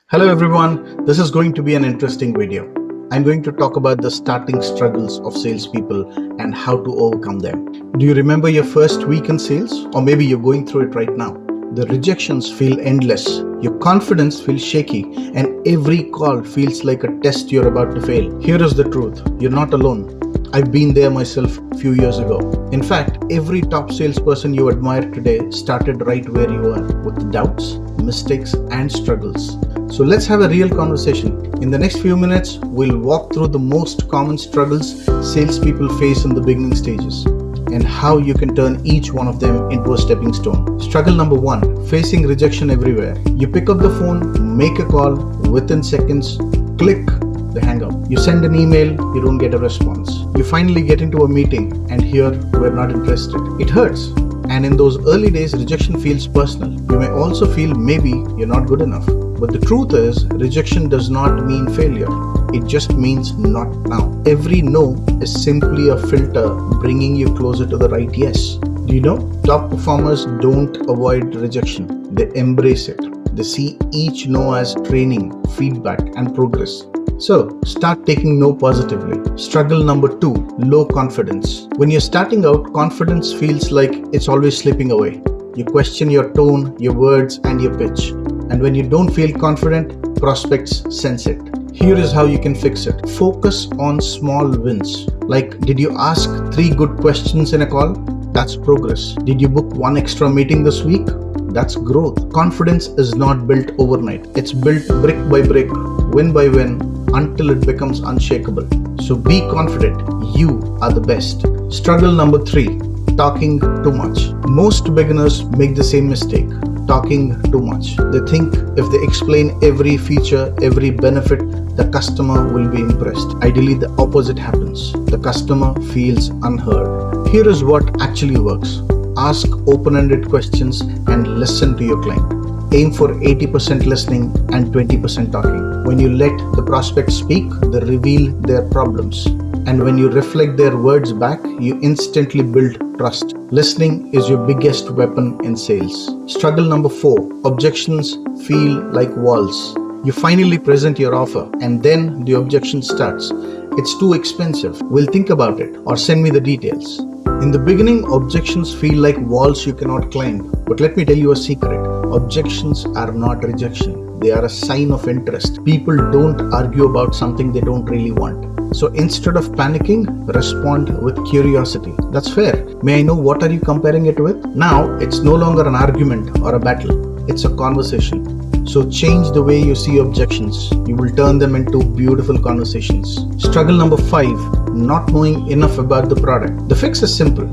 Hello everyone, this is going to be an interesting video. I'm going to talk about the starting struggles of salespeople and how to overcome them. Do you remember your first week in sales? Or maybe you're going through it right now. The rejections feel endless, your confidence feels shaky, and every call feels like a test you're about to fail. Here is the truth, you're not alone. I've been there myself a few years ago. In fact, every top salesperson you admire today started right where you are, with doubts, mistakes, and struggles. So let's have a real conversation. In the next few minutes, we'll walk through the most common struggles salespeople face in the beginning stages and how you can turn each one of them into a stepping stone. Struggle number 1, facing rejection everywhere. You pick up the phone, make a call, within seconds, click, they hang up. You send an email, you don't get a response. You finally get into a meeting and hear we're not interested. It hurts. And in those early days, rejection feels personal. You may also feel maybe you're not good enough. But the truth is, rejection does not mean failure. It just means not now. Every no is simply a filter bringing you closer to the right yes. Do you know? Top performers don't avoid rejection. They embrace it. They see each no as training, feedback, and progress. So, start taking no positively. Struggle number 2, low confidence. When you're starting out, confidence feels like it's always slipping away. You question your tone, your words, and your pitch. And when you don't feel confident, prospects sense it. Here is how you can fix it. Focus on small wins. Like, did you ask 3 good questions in a call? That's progress. Did you book 1 extra meeting this week? That's growth. Confidence is not built overnight. It's built brick by brick, win by win, until it becomes unshakable. So be confident. You are the best. Struggle number 3, talking too much. Most beginners make the same mistake. Talking too much. They think if they explain every feature, every benefit, the customer will be impressed. Ideally, the opposite happens. The customer feels unheard. Here is what actually works. Ask open-ended questions and listen to your client. Aim for 80% listening and 20% talking. When you let the prospect speak, they reveal their problems. And when you reflect their words back, you instantly build trust. Listening is your biggest weapon in sales. Struggle number 4, objections feel like walls. You finally present your offer and then the objection starts. It's too expensive. We'll think about it, or send me the details. In the beginning, objections feel like walls you cannot climb. But let me tell you a secret. Objections are not rejection. They are a sign of interest. People don't argue about something they don't really want. So instead of panicking, respond with curiosity. That's fair. May I know what are you comparing it with? Now, it's no longer an argument or a battle. It's a conversation. So change the way you see objections. You will turn them into beautiful conversations. Struggle number 5, not knowing enough about the product. The fix is simple.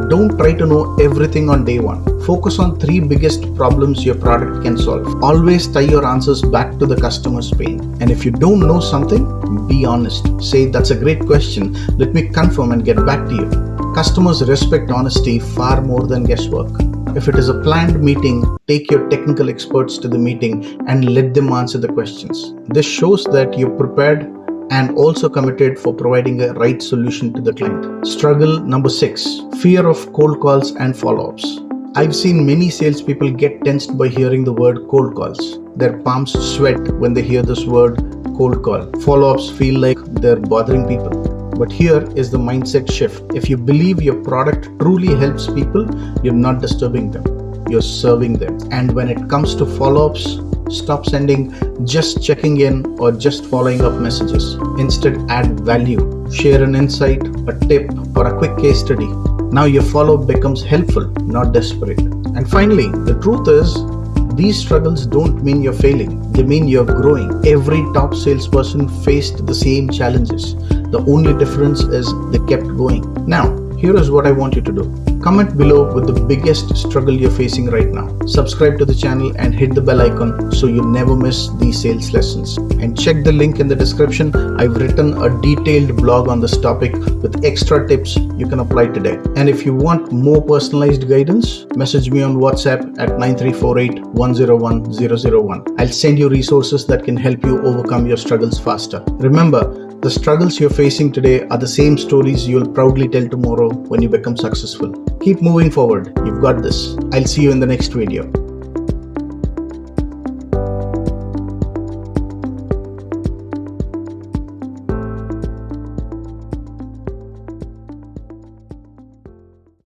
Don't try to know everything on day 1. Focus on 3 biggest problems your product can solve. Always tie your answers back to the customer's pain. And if you don't know something, be honest. Say, that's a great question. Let me confirm and get back to you. Customers respect honesty far more than guesswork. If it is a planned meeting, take your technical experts to the meeting and let them answer the questions. This shows that you're prepared and also committed for providing a right solution to the client. Struggle number 6, fear of cold calls and follow-ups. I've seen many salespeople get tensed by hearing the word cold calls. Their palms sweat when they hear this word cold call. Follow-ups feel like they're bothering people. But here is the mindset shift. If you believe your product truly helps people, you're not disturbing them. You're serving them. And when it comes to follow-ups, stop sending just checking in or just following up messages. Instead, add value. Share an insight, a tip, or a quick case study. Now your follow-up becomes helpful, not desperate. And finally, the truth is, these struggles don't mean you're failing. They mean you're growing. Every top salesperson faced the same challenges. The only difference is they kept going. Now, here is what I want you to do. Comment below with the biggest struggle you're facing right now. Subscribe to the channel and hit the bell icon so you never miss these sales lessons. And check the link in the description. I've written a detailed blog on this topic with extra tips you can apply today. And if you want more personalized guidance, message me on WhatsApp at 9348-101-001. I'll send you resources that can help you overcome your struggles faster. Remember, the struggles you're facing today are the same stories you'll proudly tell tomorrow when you become successful. Keep moving forward. You've got this. I'll see you in the next video.